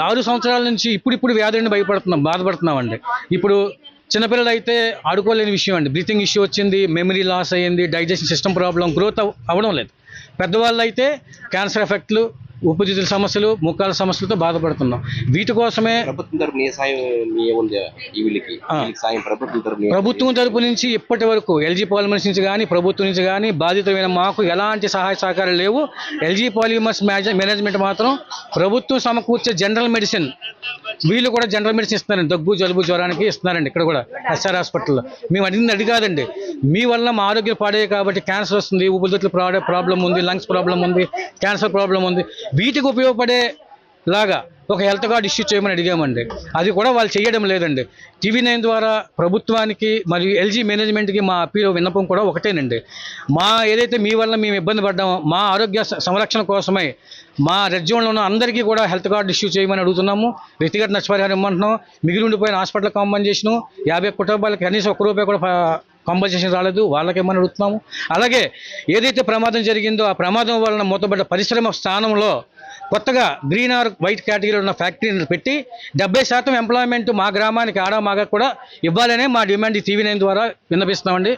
6 సంవత్సరాల నుంచి ఇప్పుడు వ్యాధులని బాధపడుతున్నామండి. ఇప్పుడు చిన్నపిల్లలు అయితే ఆడుకోలేని విషయం అండి. బ్రీతింగ్ ఇష్యూ వచ్చింది, మెమరీ లాస్ అయ్యింది, డైజెషన్ సిస్టమ్ ప్రాబ్లం, గ్రోత్ అవ్వడం లేదు. పెద్దవాళ్ళు అయితే క్యాన్సర్ ఎఫెక్ట్లు, ఊపిరితిత్తుల సమస్యలు, ముక్కాల సమస్యలతో బాధపడుతున్నాం. వీటి కోసమే ప్రభుత్వం తరపు నుంచి ఇప్పటి వరకు ఎల్జీ పాలిమర్స్ నుంచి కానీ, ప్రభుత్వం నుంచి కానీ బాధితమైన మాకు ఎలాంటి సహాయ సహకారాలు లేవు. ఎల్జీ పాలిమర్స్ మేనేజ్మెంట్ మాత్రం ప్రభుత్వం సమకూర్చే జనరల్ మెడిసిన్, వీళ్ళు కూడా జనరల్ మెడిసిన్ ఇస్తున్నారండి. దగ్గు, జలుబు, జ్వరానికి ఇస్తున్నారండి. ఇక్కడ కూడా ఎస్ఆర్ హాస్పిటల్లో మేము అడిగింది అది కాదండి. మీ వల్ల మా ఆరోగ్యం పాడే కాబట్టి క్యాన్సర్ వస్తుంది, ఊపిరితిత్తుల ప్రాబ్లం ఉంది, లంగ్స్ ప్రాబ్లం ఉంది, క్యాన్సర్ ప్రాబ్లం ఉంది. వీటికి ఉపయోగపడే లాగా ఒక హెల్త్ కార్డు ఇష్యూ చేయమని అడిగామండి. అది కూడా వాళ్ళు చేయడం లేదండి. TV9 ద్వారా ప్రభుత్వానికి మరియు ఎల్జీ మేనేజ్మెంట్కి మా అప్పీల్ విన్నపం కూడా ఒకటేనండి. ఏదైతే మీ వల్ల మేము ఇబ్బంది పడ్డామో మా ఆరోగ్య సంరక్షణ కోసమై మా రెడ్ జోన్లో ఉన్న అందరికీ కూడా హెల్త్ కార్డు ఇష్యూ చేయమని అడుగుతున్నాము. వ్యక్తిగత నష్టపరిహారం ఇమ్మంటున్నాం. మిగిలి ఉండిపోయిన హాస్పిటల్ కాంపన్సేషను 50 కుటుంబాలకు కనీసం ₹1 కూడా కాంపన్సేషన్ రాలేదు, వాళ్ళకేమని అడుగుతున్నాము. అలాగే ఏదైతే ప్రమాదం జరిగిందో ఆ ప్రమాదం వలన మూతబడ్డ పరిశ్రమ స్థానంలో కొత్తగా గ్రీన్ ఆర్ వైట్ కేటగిరీలో ఉన్న ఫ్యాక్టరీని పెట్టి 70% ఎంప్లాయ్మెంట్ మా గ్రామానికి ఆడా మాగా కూడా ఇవ్వాలనే మా డిమాండ్ TV9 ద్వారా విన్నపిస్తున్నామండి.